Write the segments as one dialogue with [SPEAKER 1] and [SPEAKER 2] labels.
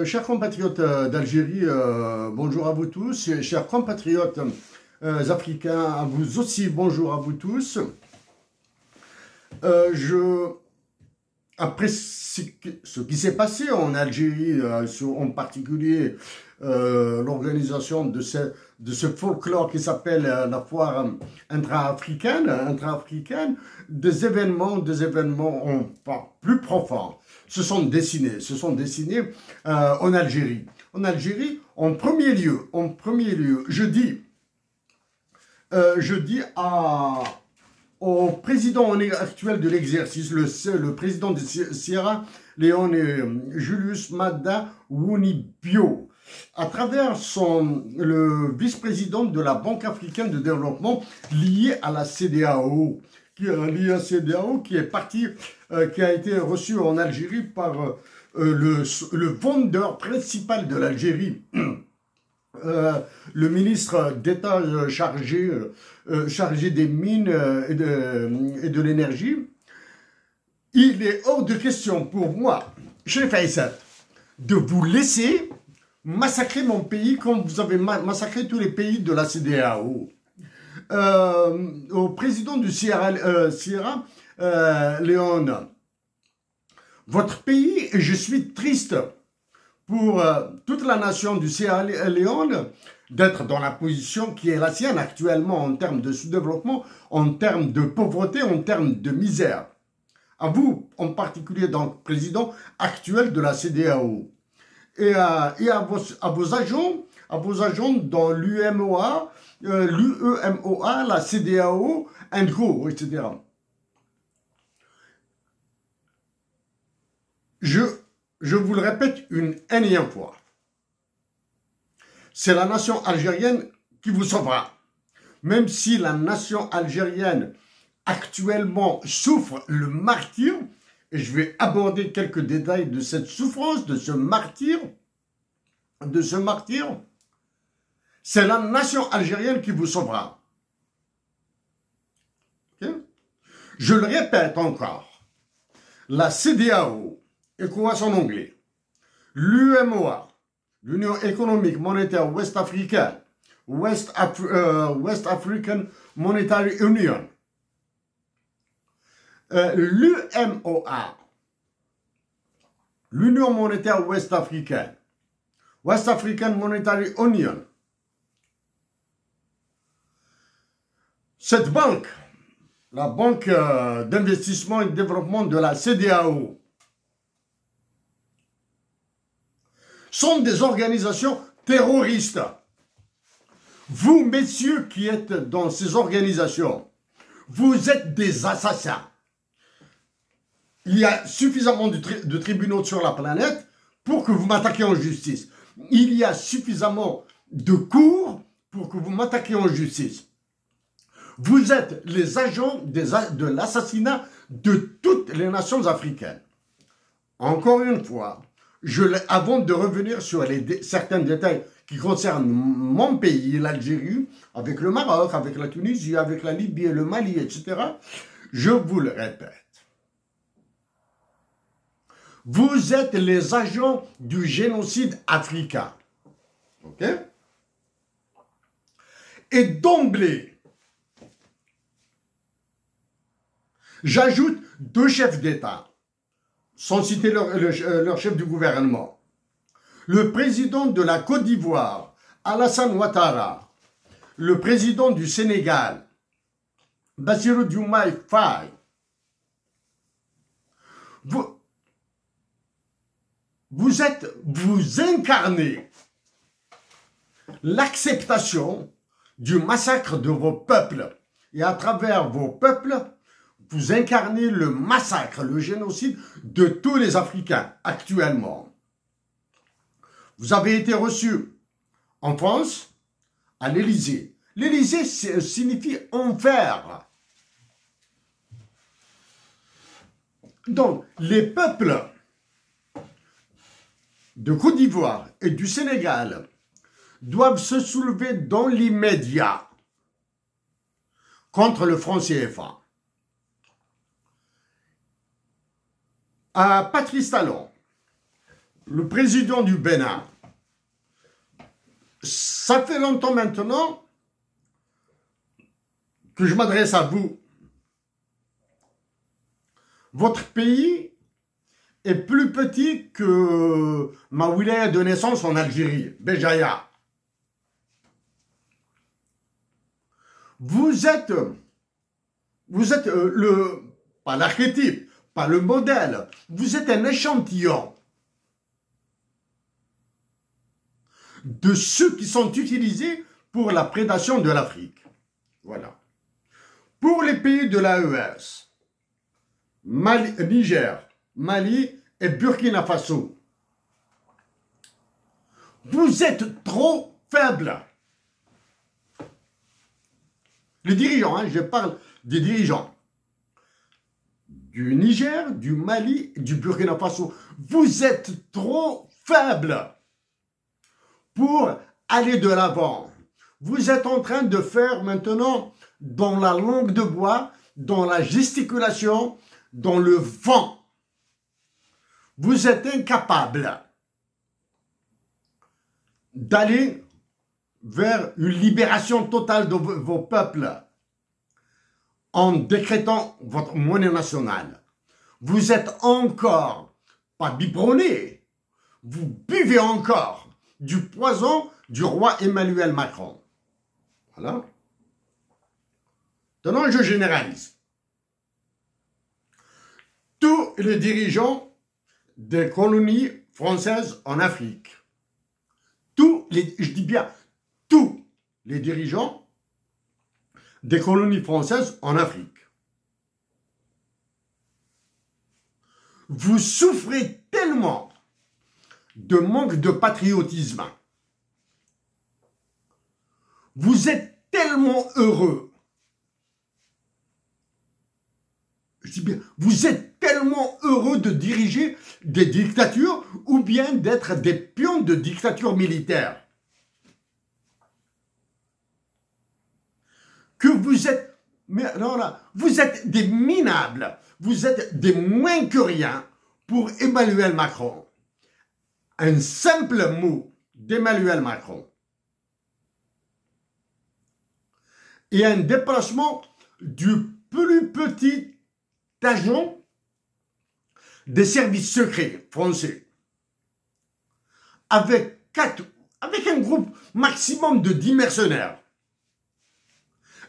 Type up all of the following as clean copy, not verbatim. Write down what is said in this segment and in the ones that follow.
[SPEAKER 1] Chers compatriotes d'Algérie, bonjour à vous tous. Et chers compatriotes africains, à vous aussi, bonjour à vous tous. Après ce qui s'est passé en Algérie, en particulier l'organisation de ce folklore qui s'appelle la foire intra-africaine, des événements plus profonds se sont dessinés en Algérie. En Algérie, en premier lieu, je dis au président actuel de l'exercice, le président de Sierra Leone, Julius Maada Bio, à travers le vice-président de la Banque africaine de développement lié à la CEDEAO, qui a été reçu en Algérie par le vendeur principal de l'Algérie, le ministre d'État chargé des mines et de l'énergie. Il est hors de question pour moi, Cheikh Faïsal, de vous laisser massacrer mon pays comme vous avez massacré tous les pays de la CEDEAO. Au président du Sierra Leone, votre pays, et je suis triste pour toute la nation du Sierra Leone d'être dans la position qui est la sienne actuellement en termes de sous-développement, en termes de pauvreté, en termes de misère. À vous, en particulier, donc, président actuel de la CEDEAO. Et à vos agents dans l'UEMOA, la CEDEAO, ENDCO, etc. Je vous le répète une énième fois. C'est la nation algérienne qui vous sauvera. Même si la nation algérienne actuellement souffre le martyre, et je vais aborder quelques détails de cette souffrance, de ce martyre, c'est la nation algérienne qui vous sauvera. Okay? Je le répète encore, la CEDEAO, ECOWAS en anglais, l'UEMOA, l'Union économique monétaire ouest-africaine, West African Monetary Union, l'UMOA, l'Union monétaire ouest-africaine, West African Monetary Union. Cette banque, la banque d'investissement et de développement de la CEDEAO, sont des organisations terroristes. Vous, messieurs qui êtes dans ces organisations, vous êtes des assassins. Il y a suffisamment de tribunaux sur la planète pour que vous m'attaquiez en justice. Il y a suffisamment de cours pour que vous m'attaquiez en justice. Vous êtes les agents de l'assassinat de toutes les nations africaines. Encore une fois, avant de revenir sur certains détails qui concernent mon pays, l'Algérie, avec le Maroc, avec la Tunisie, avec la Libye, le Mali, etc., je vous le répète. Vous êtes les agents du génocide africain. OK? Et d'emblée, j'ajoute 2 chefs d'État, sans citer leur chef du gouvernement. Le président de la Côte d'Ivoire, Alassane Ouattara, le président du Sénégal, Bassirou Diomaye Faye. Vous incarnez l'acceptation du massacre de vos peuples. Et à travers vos peuples, vous incarnez le massacre, le génocide de tous les Africains actuellement. Vous avez été reçus en France, à l'Élysée. L'Élysée signifie enfer. Donc, les peuples de Côte d'Ivoire et du Sénégal doivent se soulever dans l'immédiat contre le franc CFA. À Patrice Talon, le président du Bénin, ça fait longtemps maintenant que je m'adresse à vous. Votre pays est plus petit que ma wilaya de naissance en Algérie, Béjaïa. Vous êtes pas l'archétype, pas le modèle, vous êtes un échantillon de ceux qui sont utilisés pour la prédation de l'Afrique. Voilà. Pour les pays de l'AES, Niger, Mali et Burkina Faso, vous êtes trop faibles. Les dirigeants, hein, je parle des dirigeants du Niger, du Mali et du Burkina Faso. Vous êtes trop faibles pour aller de l'avant. Vous êtes en train de faire maintenant dans la langue de bois, dans la gesticulation, dans le vent. Vous êtes incapables d'aller vers une libération totale de vos peuples en décrétant votre monnaie nationale. Vous êtes encore pas biberonnés, vous buvez encore du poison du roi Emmanuel Macron. Voilà. Maintenant, je généralise. Tous les dirigeants des colonies françaises en Afrique, je dis bien tous les dirigeants des colonies françaises en Afrique, vous souffrez tellement de manque de patriotisme. Vous êtes tellement heureux. Je dis bien, vous êtes tellement heureux de diriger des dictatures ou bien d'être des pions de dictature militaire que vous êtes, mais non, là, vous êtes des minables, vous êtes des moins que rien pour Emmanuel Macron. Un simple mot d'Emmanuel Macron et un déplacement du plus petit agent des services secrets français avec un groupe maximum de 10 mercenaires.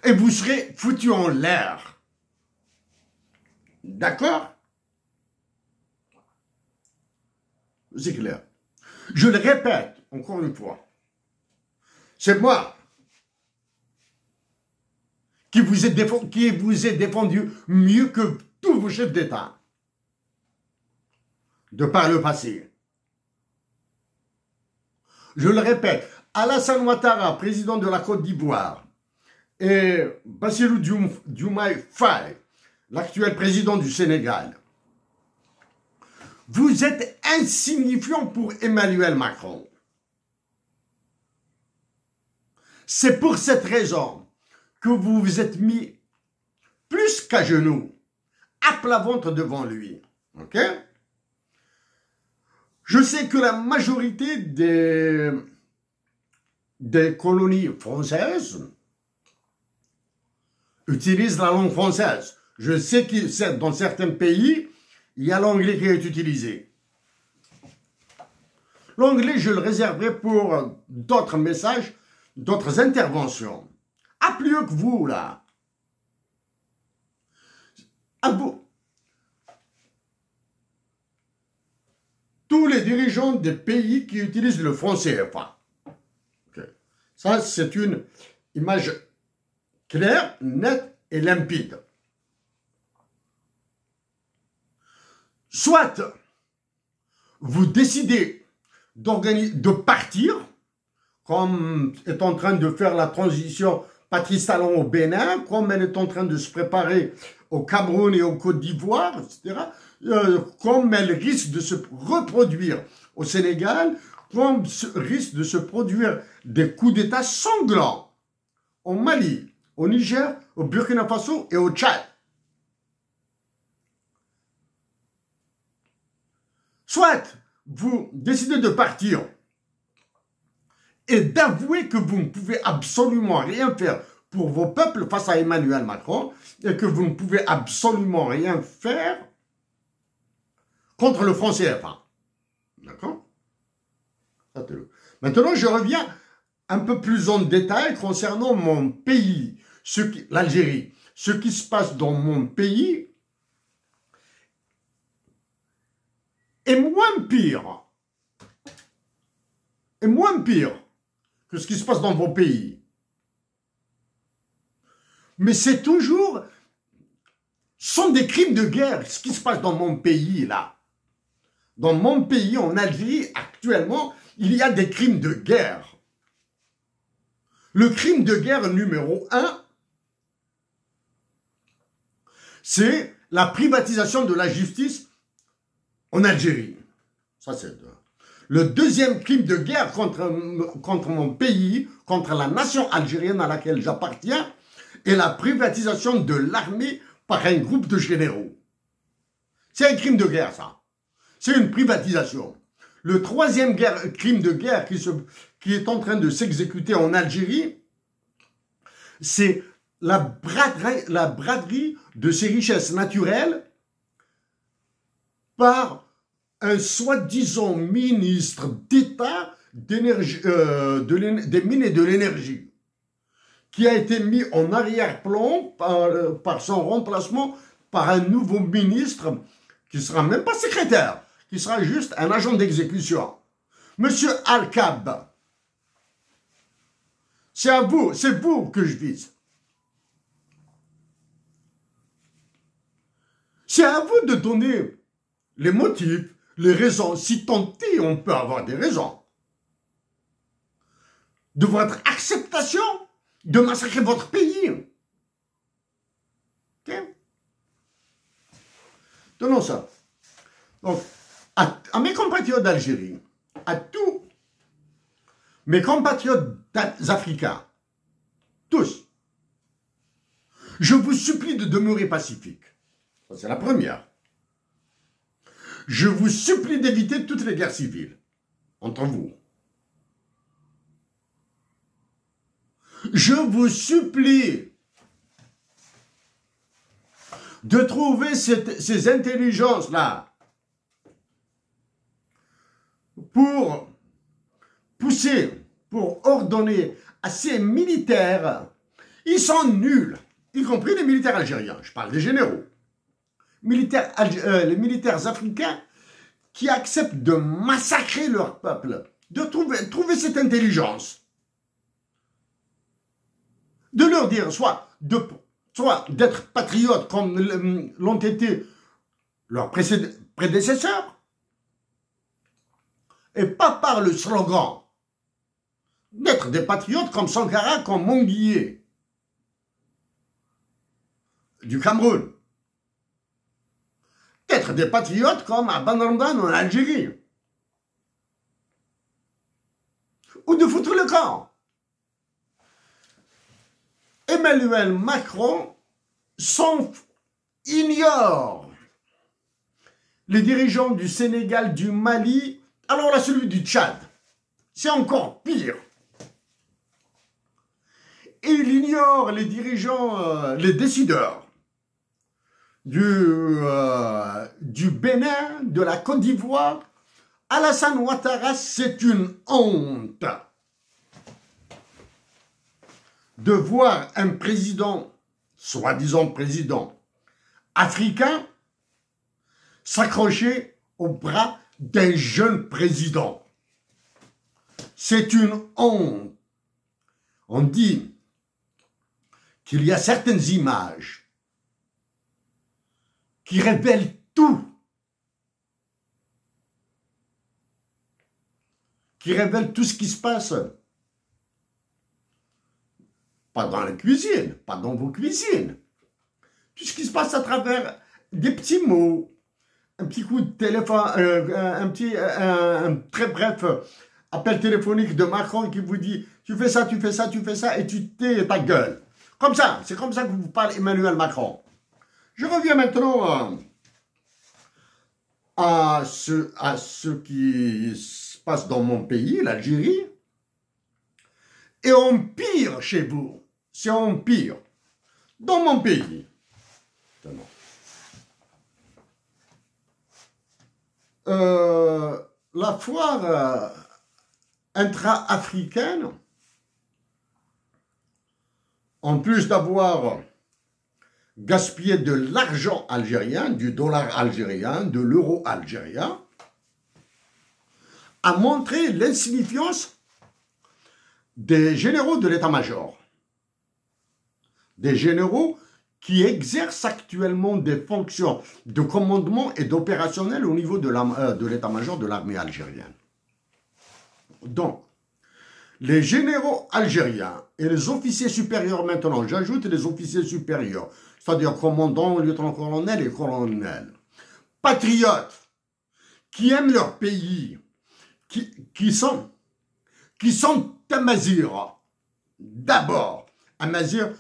[SPEAKER 1] Et vous serez foutu en l'air. D'accord? C'est clair. Je le répète encore une fois. C'est moi qui vous ai défendu mieux que tous vos chefs d'État de par le passé. Je le répète, Alassane Ouattara, président de la Côte d'Ivoire, et Bassirou Diomaye Faye, l'actuel président du Sénégal, vous êtes insignifiants pour Emmanuel Macron. C'est pour cette raison que vous vous êtes mis plus qu'à genoux, à plat ventre devant lui. Ok? Je sais que la majorité des colonies françaises utilisent la langue française. Je sais que dans certains pays, il y a l'anglais qui est utilisé. L'anglais, je le réserverai pour d'autres messages, d'autres interventions. À plus que vous, là. À vous. Tous les dirigeants des pays qui utilisent le franc CFA. Okay. Ça, c'est une image claire, nette et limpide. Soit vous décidez de partir, comme est en train de faire la transition Patrice Talon au Bénin, comme elle est en train de se préparer au Cameroun et au Côte d'Ivoire, etc., comme elle risque de se reproduire au Sénégal, comme risque de se produire des coups d'État sanglants au Mali, au Niger, au Burkina Faso et au Tchad. Soit vous décidez de partir et d'avouer que vous ne pouvez absolument rien faire pour vos peuples face à Emmanuel Macron et que vous ne pouvez absolument rien faire contre le franc CFA. D'accord? Maintenant, je reviens un peu plus en détail concernant mon pays, l'Algérie. Ce qui se passe dans mon pays est moins pire que ce qui se passe dans vos pays. Mais c'est toujours, sont des crimes de guerre, ce qui se passe dans mon pays, là. Dans mon pays, en Algérie, actuellement, il y a des crimes de guerre. Le crime de guerre numéro 1, c'est la privatisation de la justice en Algérie. Ça, c'est le deuxième crime de guerre contre mon pays, contre la nation algérienne à laquelle j'appartiens, est la privatisation de l'armée par un groupe de généraux. C'est un crime de guerre, ça. C'est une privatisation. Le troisième crime de guerre qui est en train de s'exécuter en Algérie, c'est la braderie de ses richesses naturelles par un soi-disant ministre d'État des mines et de l'énergie, qui a été mis en arrière-plan par son remplacement par un nouveau ministre qui ne sera même pas secrétaire, qui sera juste un agent d'exécution. Monsieur Al-Kab, c'est vous que je vise. C'est à vous de donner les motifs, les raisons, si tant est, on peut avoir des raisons, de votre acceptation de massacrer votre pays. Ok? Donnons ça. Donc, à mes compatriotes d'Algérie, à tous mes compatriotes africains, tous, je vous supplie de demeurer pacifiques. Ça, c'est la première. Je vous supplie d'éviter toutes les guerres civiles entre vous. Je vous supplie de trouver ces intelligences-là pour pousser, pour ordonner à ces militaires. Ils sont nuls, y compris les militaires algériens. Je parle des généraux. Les militaires africains qui acceptent de massacrer leur peuple, de trouver cette intelligence, de leur dire soit d'être patriotes comme l'ont été leurs prédécesseurs, et pas par le slogan d'être des patriotes comme Sankara, comme Monguier du Cameroun, d'être des patriotes comme Aban Ramdan en Algérie, ou de foutre le camp. Emmanuel Macron ignore les dirigeants du Sénégal, du Mali, alors là celui du Tchad. C'est encore pire. Et il ignore les dirigeants, les décideurs du Bénin, de la Côte d'Ivoire. Alassane Ouattara, c'est une honte de voir un président, soi-disant président, africain, s'accrocher au bras d'un jeune président. C'est une honte. On dit qu'il y a certaines images qui révèlent tout. Qui révèlent tout ce qui se passe. Pas dans la cuisine, pas dans vos cuisines. Tout ce qui se passe à travers des petits mots, un petit coup de téléphone, un très bref appel téléphonique de Macron qui vous dit « tu fais ça, tu fais ça, tu fais ça » et tu tais ta gueule. Comme ça, c'est comme ça que vous parle Emmanuel Macron. Je reviens maintenant à ce qui se passe dans mon pays, l'Algérie, et empire chez vous. C'est empire dans mon pays. La foire intra-africaine, en plus d'avoir gaspillé de l'argent algérien, du dollar algérien, de l'euro algérien, a montré l'insignifiance des généraux de l'état-major. Des généraux qui exercent actuellement des fonctions de commandement et d'opérationnel au niveau de l'état-major de l'armée algérienne. Donc, les généraux algériens et les officiers supérieurs maintenant, j'ajoute les officiers supérieurs, c'est-à-dire commandants, lieutenant-colonel et colonel, patriotes, qui aiment leur pays, qui sont Amazirs. D'abord, Amazirs,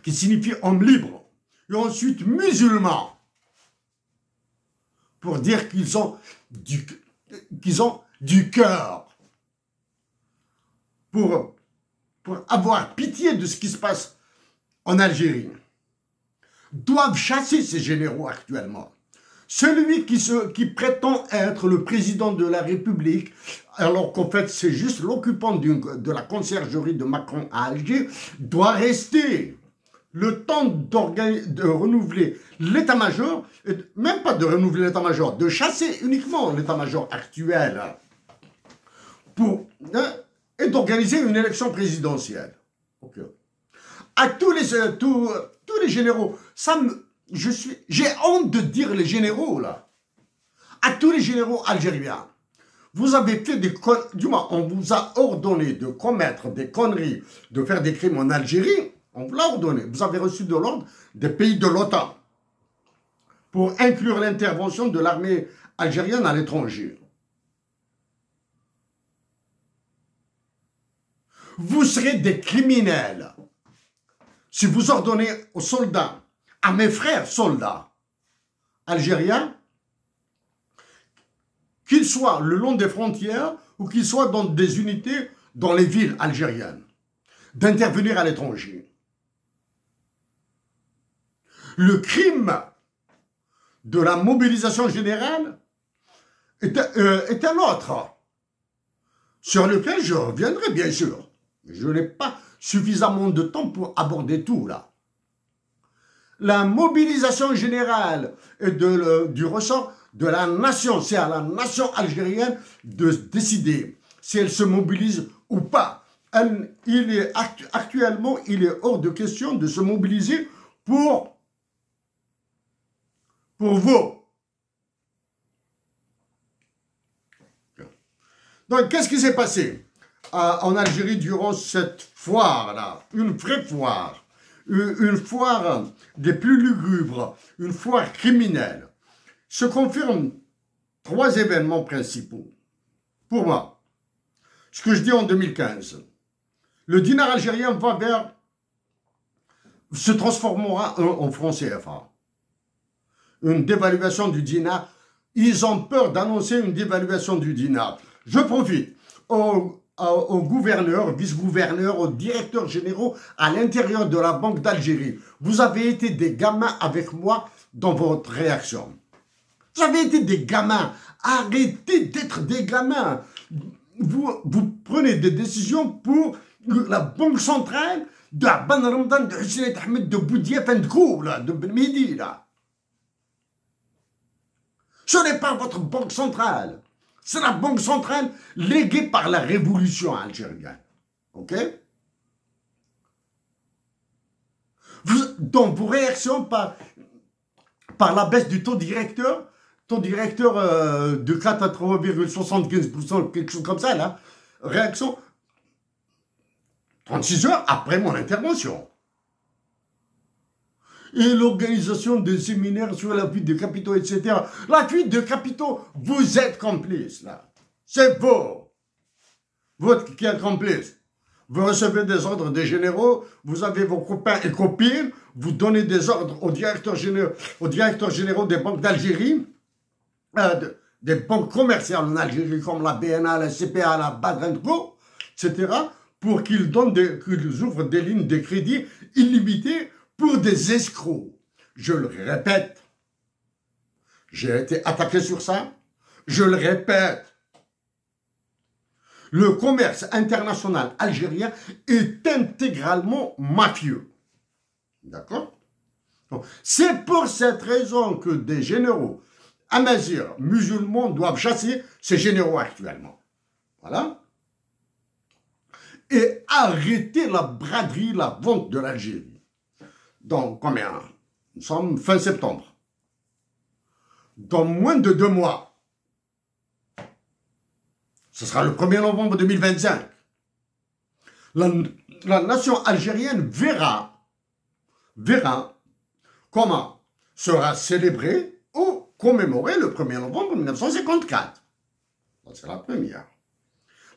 [SPEAKER 1] qui signifie homme libre, et ensuite musulmans, pour dire qu'ils ont du cœur, pour avoir pitié de ce qui se passe en Algérie, doivent chasser ces généraux actuellement. Celui qui prétend être le président de la République, alors qu'en fait c'est juste l'occupant de la conciergerie de Macron à Alger, doit rester le temps de renouveler l'état-major, même pas de renouveler l'état-major, de chasser uniquement l'état-major actuel et d'organiser une élection présidentielle. Okay. À tous les généraux, j'ai honte de dire les généraux là, à tous les généraux algériens, vous avez fait du moins on vous a ordonné de commettre des conneries, de faire des crimes en Algérie, on vous l'a ordonné, vous avez reçu de l'ordre des pays de l'OTAN pour inclure l'intervention de l'armée algérienne à l'étranger. Vous serez des criminels si vous ordonnez aux soldats, à mes frères soldats algériens, qu'ils soient le long des frontières ou qu'ils soient dans des unités dans les villes algériennes, d'intervenir à l'étranger. Le crime de la mobilisation générale est un autre, sur lequel je reviendrai bien sûr. Je n'ai pas suffisamment de temps pour aborder tout là. La mobilisation générale est du ressort de la nation. C'est à la nation algérienne de décider si elle se mobilise ou pas. Actuellement, il est hors de question de se mobiliser pour vous. Donc, qu'est-ce qui s'est passé en Algérie durant cette foire-là? Une vraie foire. Une foire des plus lugubres, une foire criminelle. Se confirment 3 événements principaux. Pour moi, ce que je dis en 2015, le dinar algérien se transformera en franc CFA. Une dévaluation du dinar. Ils ont peur d'annoncer une dévaluation du dinar. Je profite aux gouverneurs, vice-gouverneurs, aux directeurs généraux à l'intérieur de la Banque d'Algérie. Vous avez été des gamins avec moi dans votre réaction. Vous avez été des gamins. Arrêtez d'être des gamins. Vous prenez des décisions pour la Banque centrale de Ben Ramadan, de Hussein Ahmed, de Boudiaf et de Ben Mehdi. Ce n'est pas votre banque centrale. C'est la banque centrale léguée par la révolution algérienne. OK? Dans vos réactions par la baisse du taux directeur de 4 à 3,75%, quelque chose comme ça, là, réaction 36 heures après mon intervention. Et l'organisation de séminaires sur la fuite de capitaux, etc. La fuite de capitaux, vous êtes complice, là. C'est vous. Vous qui êtes complice. Vous recevez des ordres des généraux, vous avez vos copains et copines, vous donnez des ordres aux directeurs généraux des banques d'Algérie, des banques commerciales en Algérie comme la BNA, la CPA, la Badr Co, etc., pour qu'ils ouvrent des lignes de crédit illimitées pour des escrocs. Je le répète, j'ai été attaqué sur ça, je le répète. Le commerce international algérien est intégralement mafieux. D'accord? C'est pour cette raison que des généraux amazirs musulmans doivent chasser ces généraux actuellement. Voilà. Et arrêter la braderie, la vente de l'Algérie. Donc, combien? Nous sommes fin septembre. Dans moins de 2 mois, ce sera le 1er novembre 2025, la nation algérienne verra comment sera célébré ou commémoré le 1er novembre 1954. C'est la première.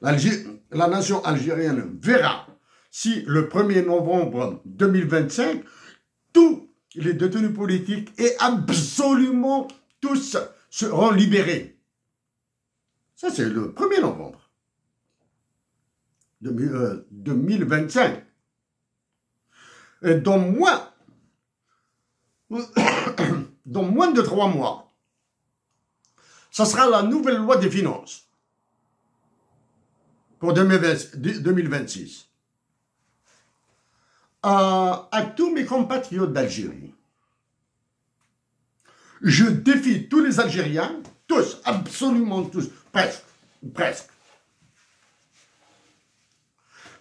[SPEAKER 1] La nation algérienne verra si le 1er novembre 2025, tous les détenus politiques et absolument tous seront libérés. Ça, c'est le 1er novembre 2025. Et dans moins de 3 mois, ça sera la nouvelle loi des finances pour 2026. À tous mes compatriotes d'Algérie, je défie tous les Algériens, tous, absolument tous, presque,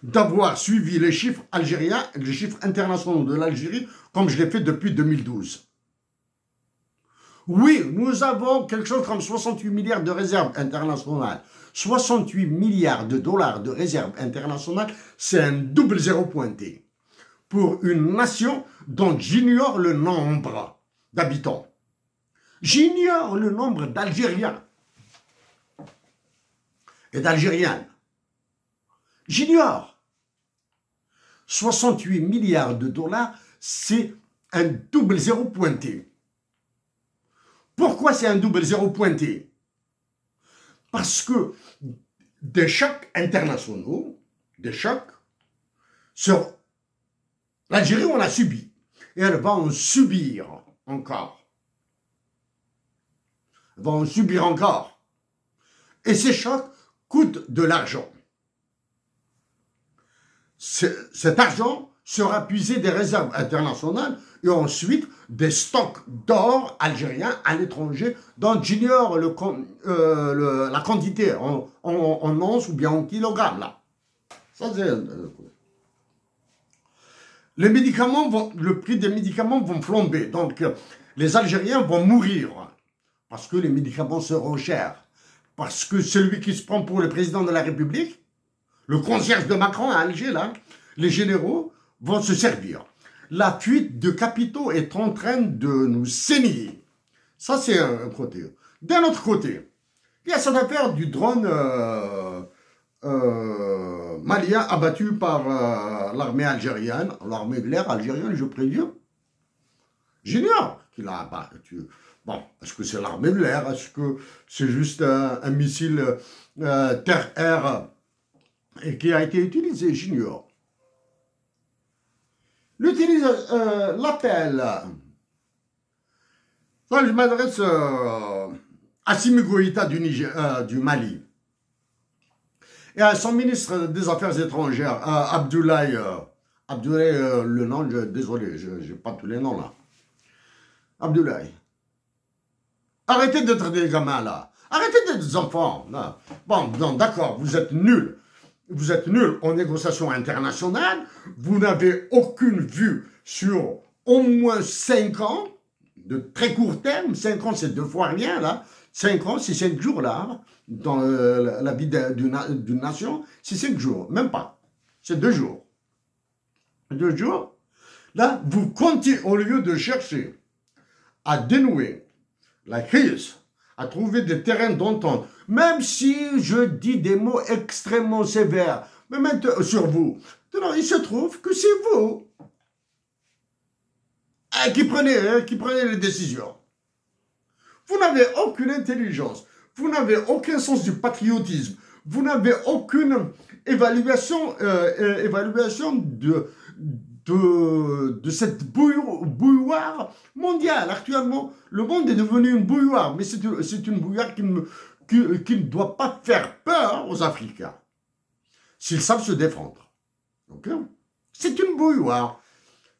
[SPEAKER 1] d'avoir suivi les chiffres algériens, les chiffres internationaux de l'Algérie, comme je l'ai fait depuis 2012. Oui, nous avons quelque chose comme 68 milliards de réserves internationales. 68 milliards de dollars de réserves internationales, c'est un double zéro pointé pour une nation dont j'ignore le nombre d'habitants. J'ignore le nombre d'Algériens et d'Algériennes. J'ignore. 68 milliards de dollars, c'est un double zéro pointé. Pourquoi c'est un double zéro pointé? Parce que des chocs internationaux, des chocs, sur l'Algérie, on a subi. Et elle va en subir encore. Elle va en subir encore. Et ces chocs coûtent de l'argent. Cet argent sera puisé des réserves internationales et ensuite des stocks d'or algériens à l'étranger dont j'ignore la quantité en onces ou bien en kilogrammes. Là. Ça, c'est... le prix des médicaments vont flamber. Donc, les Algériens vont mourir parce que les médicaments seront chers. Parce que celui qui se prend pour le président de la République, le concierge de Macron à Alger, là, les généraux vont se servir. La fuite de capitaux est en train de nous saigner. Ça, c'est un côté. D'un autre côté, il y a cette affaire du drone malien abattu par l'armée algérienne, l'armée de l'air algérienne, je présume. J'ignore qu'il a abattu. Bon, est-ce que c'est l'armée de l'air? Est-ce que c'est juste un missile terre-air et qui a été utilisé? J'ignore. L'appel. Là, je m'adresse à Assimi Goïta du Mali et à son ministre des Affaires étrangères, Abdoulaye, le nom, désolé, je n'ai pas tous les noms là. Abdoulaye. Arrêtez d'être des gamins là. Arrêtez d'être des enfants. Là. Bon, d'accord, vous êtes nuls. Vous êtes nuls en négociation internationale. Vous n'avez aucune vue sur au moins 5 ans, de très court terme. 5 ans, c'est 2 fois rien là. 5 ans, c'est 5 jours là. Dans la vie d'une nation, c'est 5 jours. Même pas. C'est 2 jours. 2 jours. Là, vous comptez, au lieu de chercher à dénouer la crise, à trouver des terrains d'entente, même si je dis des mots extrêmement sévères, mais maintenant sur vous. Alors, il se trouve que c'est vous qui prenait les décisions. Vous n'avez aucune intelligence, vous n'avez aucun sens du patriotisme, vous n'avez aucune évaluation de cette bouilloire mondiale. Actuellement, le monde est devenu une bouilloire, mais c'est une bouilloire qui ne doit pas faire peur aux Africains, s'ils savent se défendre. Okay? C'est une bouilloire.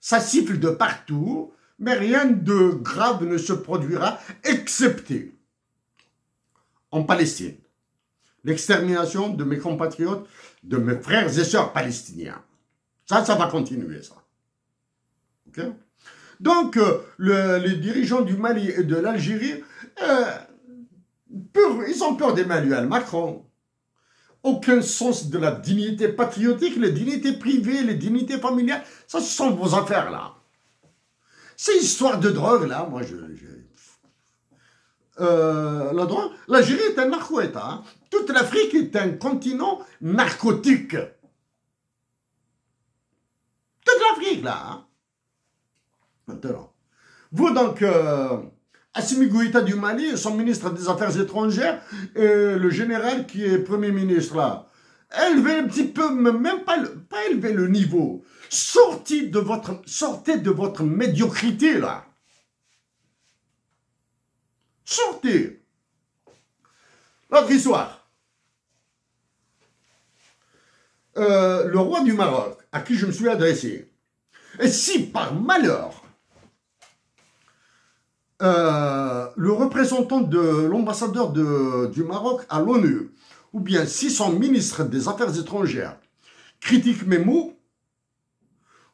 [SPEAKER 1] Ça siffle de partout, mais rien de grave ne se produira, excepté en Palestine. L'extermination de mes compatriotes, de mes frères et sœurs palestiniens. Ça va continuer, ça. Okay? Donc, les dirigeants du Mali et de l'Algérie, ils ont peur d'Emmanuel Macron. Aucun sens de la dignité patriotique, les dignités privées, les dignités familiales, ça, ce sont vos affaires, là. Ces histoires de drogue, là, moi, la drogue, l'Algérie est un narco-État. Hein. Toute l'Afrique est un continent narcotique. Toute l'Afrique, là. Hein. Maintenant, vous, donc, Assimi Goïta du Mali, son ministre des Affaires étrangères, et le général qui est Premier ministre, là, élevez un petit peu, même pas élever le niveau. Sortez de votre médiocrité, là. Sortez. L'autre histoire. Le roi du Maroc, à qui je me suis adressé, et si par malheur, le représentant de l'ambassadeur du Maroc à l'ONU, ou bien si son ministre des Affaires étrangères critique mes mots,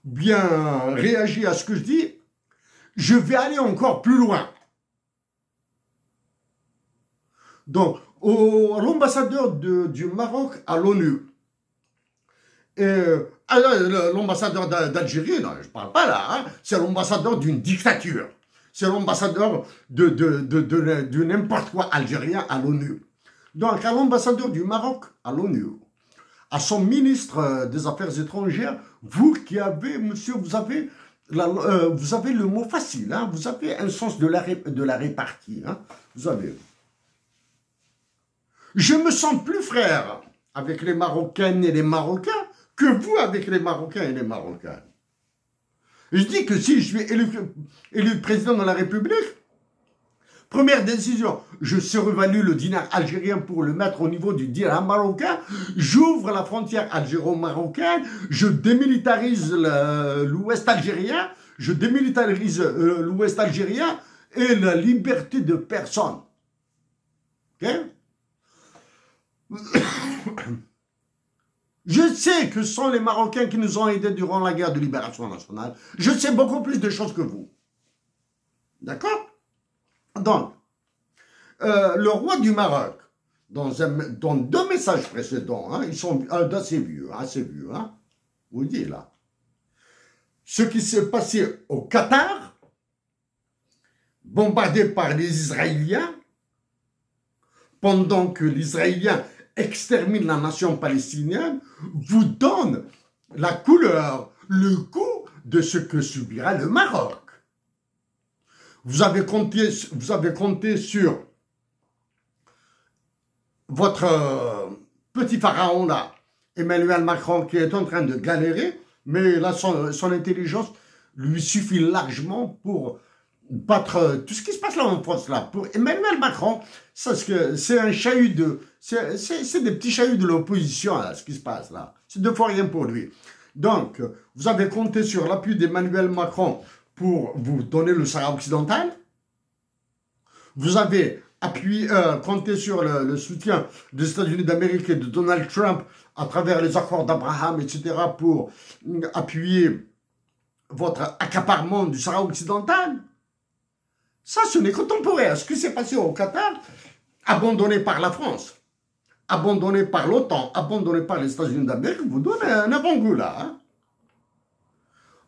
[SPEAKER 1] ou bien réagit à ce que je dis, je vais aller encore plus loin. Donc, l'ambassadeur du Maroc à l'ONU, l'ambassadeur d'Algérie, non, je ne parle pas là, hein, c'est l'ambassadeur d'une dictature. C'est l'ambassadeur de n'importe quoi algérien à l'ONU. Donc, à l'ambassadeur du Maroc à l'ONU, à son ministre des Affaires étrangères, vous qui avez, monsieur, vous avez le mot facile, hein, vous avez un sens de la répartie. Hein, vous avez. Je me sens plus frère avec les Marocaines et les Marocains que vous avec les Marocains et les Marocaines. Je dis que si je suis élu président de la République, première décision, je survalue le dinar algérien pour le mettre au niveau du dirham marocain, j'ouvre la frontière algéro-marocaine, je démilitarise l'ouest algérien, et la liberté de personne. Ok? Je sais que ce sont les Marocains qui nous ont aidés durant la guerre de libération nationale. Je sais beaucoup plus de choses que vous. D'accord? Donc, le roi du Maroc, dans deux messages précédents, hein, ils sont assez vieux, hein, vous le dites là. Ce qui s'est passé au Qatar, bombardé par les Israéliens, pendant que l'Israélien extermine la nation palestinienne, vous donne la couleur, le goût de ce que subira le Maroc. Vous avez compté sur votre petit pharaon là, Emmanuel Macron, qui est en train de galérer, mais là, son intelligence lui suffit largement pour battre tout ce qui se passe là en France là. Pour Emmanuel Macron, c'est un chahut c'est des petits chahuts de l'opposition là, ce qui se passe là. C'est deux fois rien pour lui. Donc, vous avez compté sur l'appui d'Emmanuel Macron pour vous donner le Sahara occidental. Vous avez compté sur le soutien des États-Unis d'Amérique et de Donald Trump à travers les accords d'Abraham, etc. pour appuyer votre accaparement du Sahara occidental. Ça, ce n'est contemporain. Ce qui s'est passé au Qatar, abandonné par la France, abandonné par l'OTAN, abandonné par les États-Unis d'Amérique, vous donne un avant-goût là. Hein.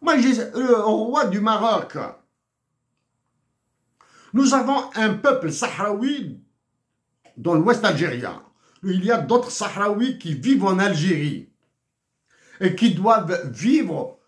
[SPEAKER 1] Moi, le roi du Maroc, nous avons un peuple sahraoui dans l'ouest algérien. Il y a d'autres Sahraouis qui vivent en Algérie et qui doivent vivre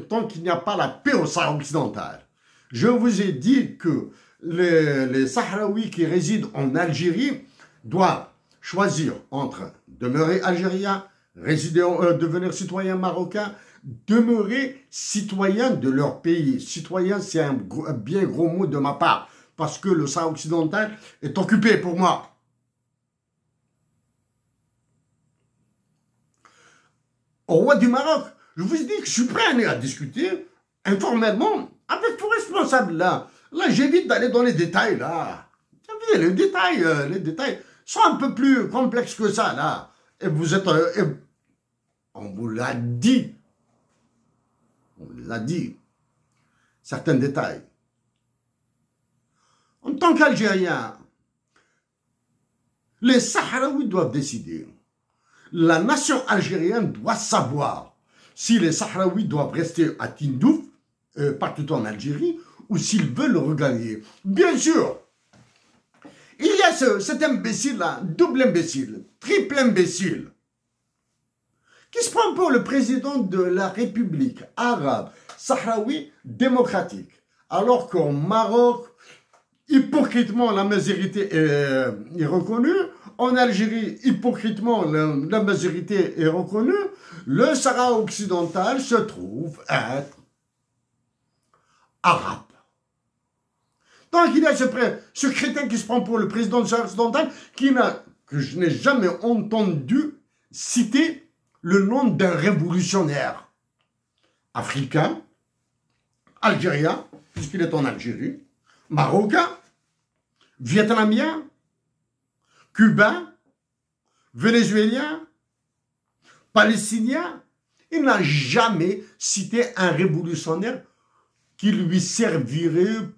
[SPEAKER 1] tant qu'il n'y a pas la paix au Sahara occidental. Je vous ai dit que les Sahraouis qui résident en Algérie doivent choisir entre demeurer algérien, devenir citoyen marocain, demeurer citoyen de leur pays. Citoyen, c'est un bien gros mot de ma part, parce que le Sahara occidental est occupé pour moi. Au roi du Maroc, je vous ai dit que je suis prêt à discuter informellement avec tout responsable là. Là, j'évite d'aller dans les détails là. Les détails sont un peu plus complexes que ça là. Et vous êtes... on vous l'a dit. On vous l'a dit. Certains détails. En tant qu'Algériens, les Sahraouis doivent décider. La nation algérienne doit savoir si les Sahraouis doivent rester à Tindouf, partout en Algérie, ou s'ils veulent le regagner. Bien sûr, il y a cet imbécile-là, double imbécile, triple imbécile, qui se prend pour le président de la République arabe sahraoui démocratique, alors qu'au Maroc, hypocritement, la majorité est reconnue. En Algérie, hypocritement, la majorité est reconnue. Le Sahara occidental se trouve être arabe. Donc il y a ce crétin qui se prend pour le président du Sahara occidental que je n'ai jamais entendu citer le nom d'un révolutionnaire africain, algérien, puisqu'il est en Algérie, marocain, vietnamien, cubain, vénézuélien, palestinien. Il n'a jamais cité un révolutionnaire qui lui servirait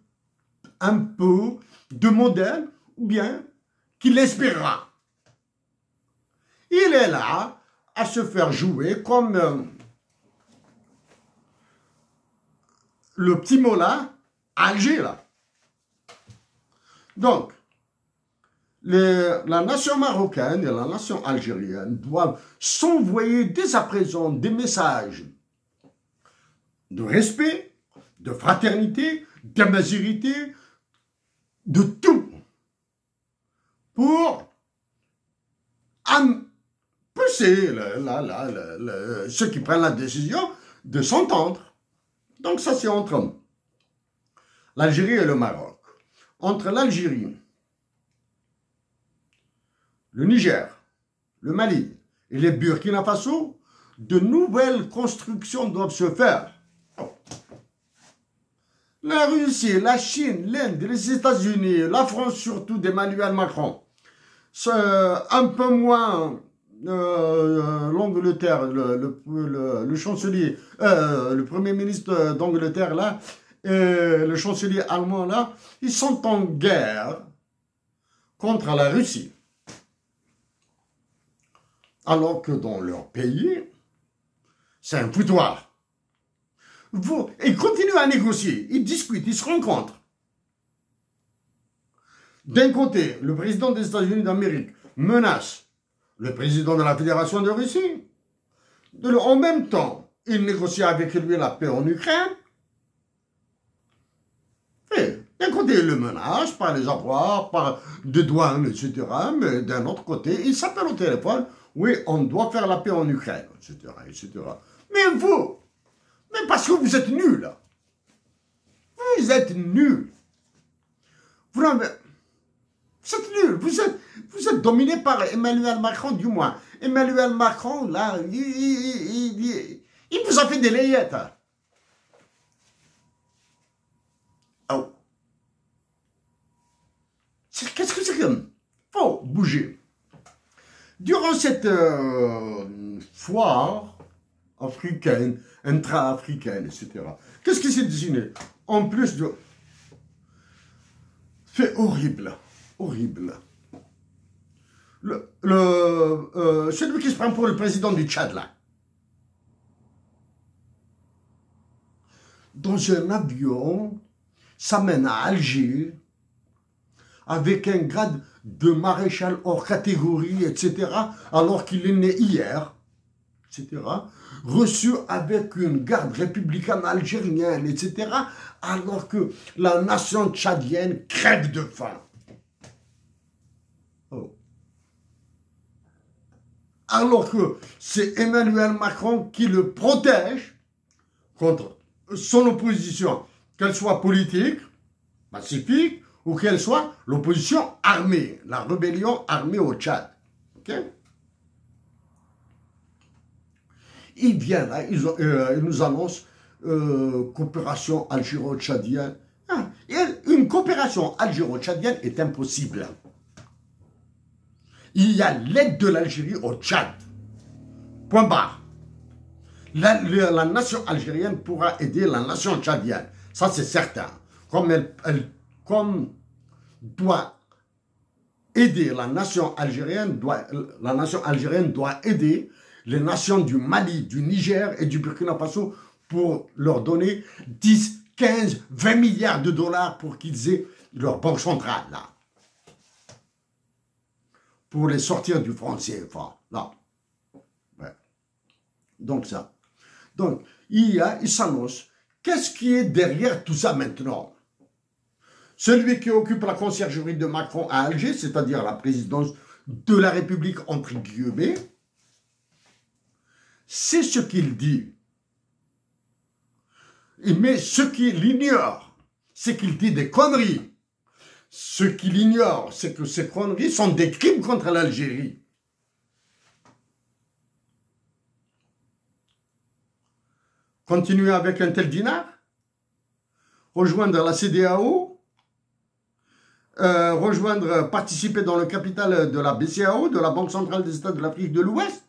[SPEAKER 1] un peu de modèle ou bien qui l'inspirera. Il est là à se faire jouer comme le petit Mola à Alger là. Donc, la nation marocaine et la nation algérienne doivent s'envoyer dès à présent des messages de respect, de fraternité, d'amazérité, de tout, pour pousser ceux qui prennent la décision de s'entendre. Donc ça c'est entre l'Algérie et le Maroc. Entre l'Algérie, le Niger, le Mali et les Burkina Faso, de nouvelles constructions doivent se faire. La Russie, la Chine, l'Inde, les États-Unis, la France surtout d'Emmanuel Macron, un peu moins l'Angleterre, le chancelier, le premier ministre d'Angleterre là, et le chancelier allemand là, ils sont en guerre contre la Russie. Alors que dans leur pays, c'est un foutoir. Ils continuent à négocier, ils discutent, ils se rencontrent. D'un côté, le président des États-Unis d'Amérique menace le président de la Fédération de Russie. En même temps, il négocie avec lui la paix en Ukraine. Et d'un côté, il le menace par les avoirs, par des douanes, etc. Mais d'un autre côté, il s'appelle au téléphone. Oui, on doit faire la paix en Ukraine, etc., etc. Mais vous, mais parce que vous êtes nuls. Vous êtes nuls. Vous êtes nuls. Vous êtes dominés par Emmanuel Macron, du moins. Emmanuel Macron, là, il vous a fait des layettes. Oh. Qu'est-ce que c'est que... Faut bouger. Durant cette foire africaine, intra-africaine, etc., qu'est-ce qui s'est dessiné? En plus de... C'est horrible, horrible. Celui qui se prend pour le président du Tchad, là. Dans un avion, s'amène à Alger, avec un grade de maréchal hors catégorie, etc., alors qu'il est né hier, etc., reçus avec une garde républicaine algérienne, etc., alors que la nation tchadienne crève de faim. Oh. Alors que c'est Emmanuel Macron qui le protège contre son opposition, qu'elle soit politique, pacifique, ou qu'elle soit l'opposition armée, la rébellion armée au Tchad. Okay? Ils viennent là, ils nous annoncent coopération algéro-tchadienne. Ah, une coopération algéro-tchadienne est impossible. Il y a l'aide de l'Algérie au Tchad. Point barre. La nation algérienne pourra aider la nation tchadienne. Ça, c'est certain. Comme doit aider la nation algérienne, la nation algérienne doit aider les nations du Mali, du Niger et du Burkina Faso pour leur donner 10, 15, 20 milliards de dollars pour qu'ils aient leur banque centrale, là. Pour les sortir du franc CFA, là. Ouais. Donc ça. Donc, il s'annonce. Qu'est-ce qui est derrière tout ça maintenant? Celui qui occupe la conciergerie de Macron à Alger, c'est-à-dire la présidence de la République entre guillemets, c'est ce qu'il dit. Mais ce qu'il ignore, c'est qu'il dit des conneries. Ce qu'il ignore, c'est que ces conneries sont des crimes contre l'Algérie. Continuer avec un tel dinar, rejoindre la CEDEAO, participer dans le capital de la BCAO, de la Banque centrale des États de l'Afrique de l'Ouest,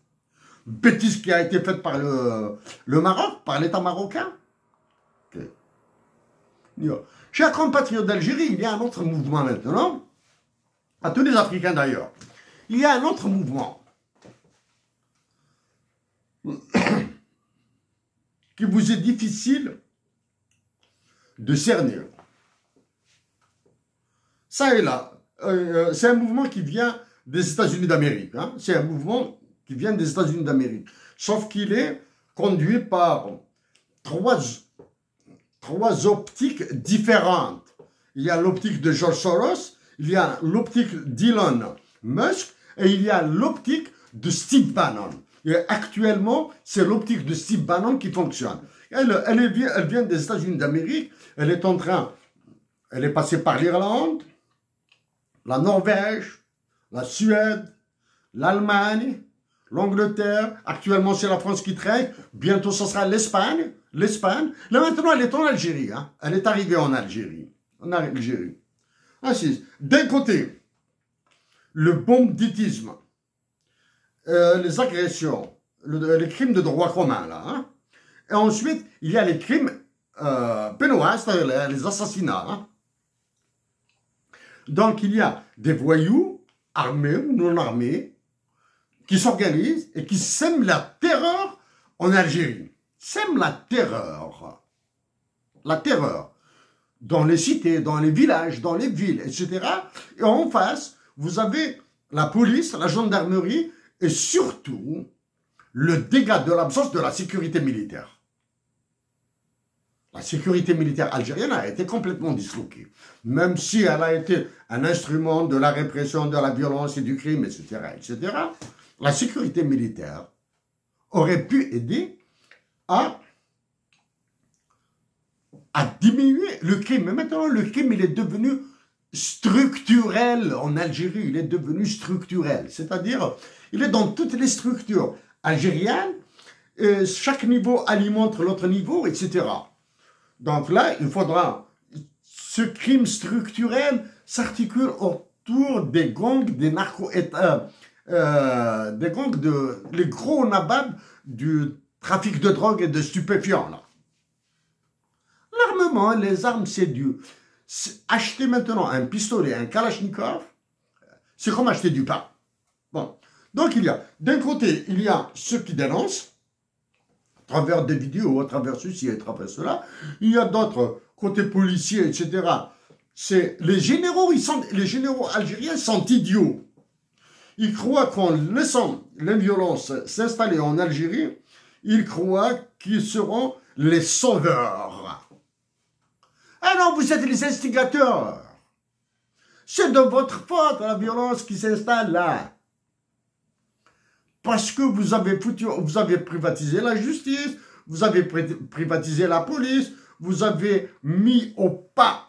[SPEAKER 1] bêtise qui a été faite par le Maroc, par l'État marocain. Okay. Chers compatriotes d'Algérie, il y a un autre mouvement maintenant, à tous les Africains d'ailleurs. Il y a un autre mouvement qui vous est difficile de cerner. Ça et là, c'est un mouvement qui vient des États-Unis d'Amérique. Hein. C'est un mouvement qui vient des États-Unis d'Amérique. Sauf qu'il est conduit par trois optiques différentes. Il y a l'optique de George Soros, il y a l'optique d'Elon Musk et il y a l'optique de Steve Bannon. Et actuellement, c'est l'optique de Steve Bannon qui fonctionne. Elle vient des États-Unis d'Amérique, elle est passée par l'Irlande, la Norvège, la Suède, l'Allemagne, l'Angleterre, actuellement c'est la France qui traîne, bientôt ce sera l'Espagne. Là maintenant elle est en Algérie, hein. Elle est arrivée en Algérie. Ainsi, d'un côté, le banditisme, les agressions, les crimes de droit commun, là, hein. Et ensuite, il y a les crimes pénaux, c'est-à-dire les assassinats. Hein. Donc, il y a des voyous, armés ou non armés, qui s'organisent et qui sèment la terreur en Algérie. Sèment la terreur. La terreur. Dans les cités, dans les villages, dans les villes, etc. Et en face, vous avez la police, la gendarmerie et surtout le dégât de l'absence de la sécurité militaire. La sécurité militaire algérienne a été complètement disloquée, même si elle a été un instrument de la répression, de la violence et du crime, etc., etc. La sécurité militaire aurait pu aider à diminuer le crime. Mais maintenant, le crime, il est devenu structurel en Algérie. Il est devenu structurel, c'est-à-dire, il est dans toutes les structures algériennes. Chaque niveau alimente l'autre niveau, etc. Donc là, il faudra... Ce crime structurel s'articule autour des gangs, des narco-États, des gangs les gros nababs du trafic de drogue et de stupéfiants, là. L'armement, les armes, c'est du... Acheter maintenant un pistolet, un Kalachnikov, c'est comme acheter du pain. Bon. Donc, d'un côté, il y a ceux qui dénoncent, à travers des vidéos, à travers ceci, à travers cela. Il y a d'autres, côté policiers, etc. C'est les généraux algériens sont idiots. Ils croient qu'en laissant l'inviolence s'installer en Algérie, Ils croient qu'ils seront les sauveurs. Ah non, vous êtes les instigateurs. C'est de votre faute, la violence qui s'installe là. Parce que vous avez privatisé la justice, vous avez privatisé la police, vous avez mis au pas,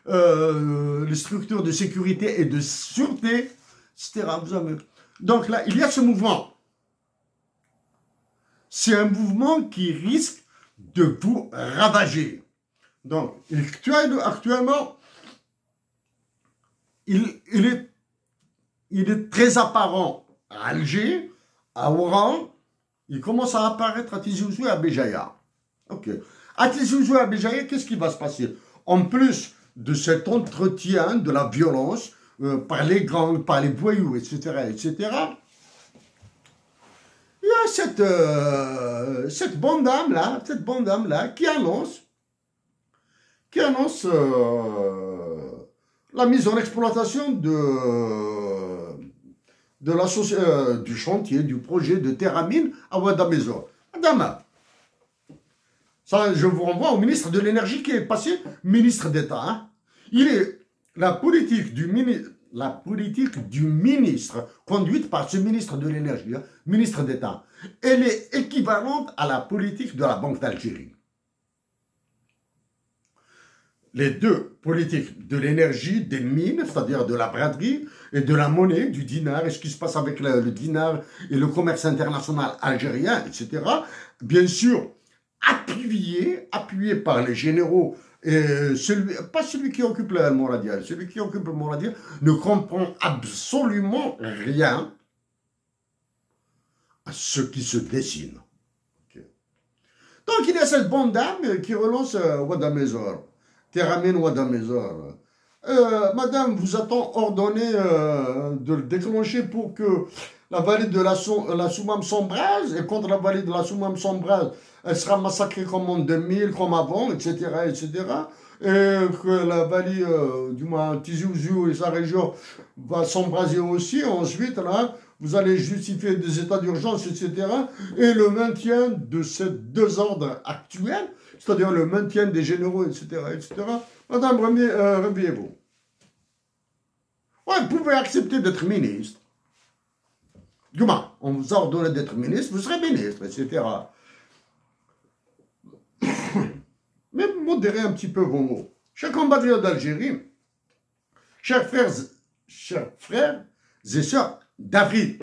[SPEAKER 1] les structures de sécurité et de sûreté, etc. Donc là, il y a ce mouvement. C'est un mouvement qui risque de vous ravager. Donc, actuellement, il est très apparent à Alger, à Oran, il commence à apparaître à Tizi Ouzou et à Béjaïa. Ok. À Tizi Ouzou et à Béjaïa, qu'est-ce qui va se passer? En plus de cet entretien de la violence par les gangs, par les voyous, etc., etc., il y a cette bonne dame-là, qui annonce la mise en exploitation du chantier, du projet de terre-à-mine à Ouadamezor. Madame, ça, je vous renvoie au ministre de l'énergie qui est passé ministre d'État. Hein. La politique du ministre, conduite par ce ministre de l'énergie, hein, ministre d'État, elle est équivalente à la politique de la Banque d'Algérie. Les deux politiques de l'énergie, des mines, c'est-à-dire de la braderie et de la monnaie, du dinar, et ce qui se passe avec le dinar et le commerce international algérien, etc. Bien sûr, appuyé par les généraux, et pas celui qui occupe le Moradier. Celui qui occupe le Moradier ne comprend absolument rien à ce qui se dessine. Okay. Donc il y a cette bonne dame qui relance Ouadamezor. Terre-à-mine Ouadamezor. Madame, vous a-t-on ordonné de le déclencher pour que la vallée de la Soumam s'embrase, et contre la vallée de la Soumam s'embrase, elle sera massacrée comme en 2000, comme avant, etc., etc., et que la vallée du Tizi Ouzou et sa région va s'embraser aussi. Ensuite, là, vous allez justifier des états d'urgence, etc., et le maintien de ces deux ordres actuels, c'est-à-dire le maintien des généraux, etc., etc. Madame, réveillez-vous. Ouais, vous pouvez accepter d'être ministre. Du moins, on vous a ordonné d'être ministre, vous serez ministre, etc. Mais modérez un petit peu vos mots. Chers compatriotes d'Algérie, chers frères et sœurs d'Afrique,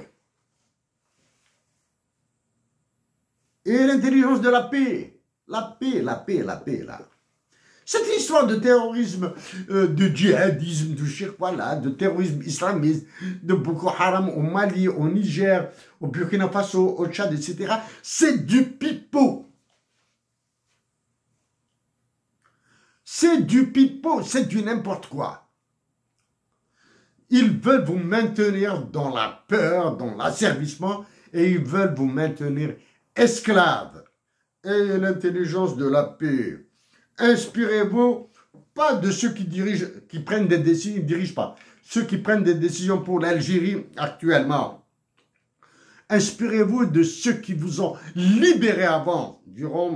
[SPEAKER 1] et l'intelligence de la paix, là. Cette histoire de terrorisme, de djihadisme, de je sais quoi là, de terrorisme islamiste, de Boko Haram au Mali, au Niger, au Burkina Faso, au Tchad, etc., c'est du pipeau. C'est du pipeau, c'est du n'importe quoi. Ils veulent vous maintenir dans la peur, dans l'asservissement, et ils veulent vous maintenir esclaves. Et l'intelligence de la paix. Inspirez-vous pas de ceux qui prennent des décisions, ils ne dirigent pas, ceux qui prennent des décisions pour l'Algérie actuellement. Inspirez-vous de ceux qui vous ont libéré avant, durant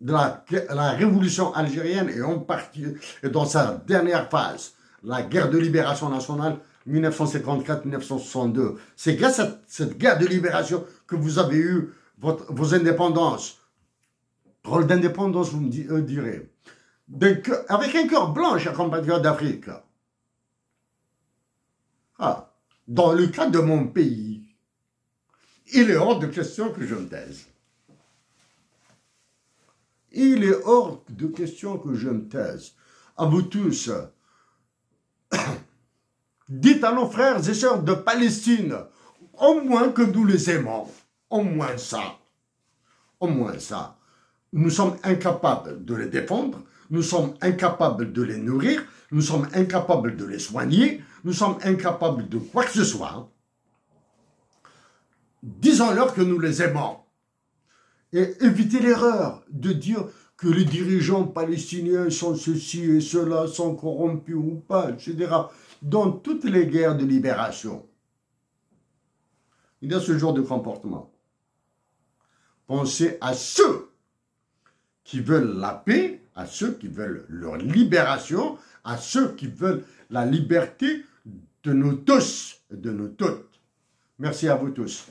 [SPEAKER 1] la révolution algérienne et en partie dans sa dernière phase, la guerre de libération nationale 1954-1962. C'est grâce à cette guerre de libération que vous avez eu vos indépendances. Rôle d'indépendance, vous me direz. Avec un cœur blanc, chers compatriotes d'Afrique. Ah, dans le cas de mon pays, il est hors de question que je me taise. Il est hors de question que je me taise. À vous tous, dites à nos frères et sœurs de Palestine, au moins que nous les aimons, au moins ça. Nous sommes incapables de les défendre, nous sommes incapables de les nourrir, nous sommes incapables de les soigner, nous sommes incapables de quoi que ce soit. Disons-leur que nous les aimons. Et évitez l'erreur de dire que les dirigeants palestiniens sont ceci et cela, sont corrompus ou pas, etc. Dans toutes les guerres de libération, il y a ce genre de comportement. Pensez à ceux qui veulent la paix, à ceux qui veulent leur libération, à ceux qui veulent la liberté de nous tous et de nous toutes. Merci à vous tous.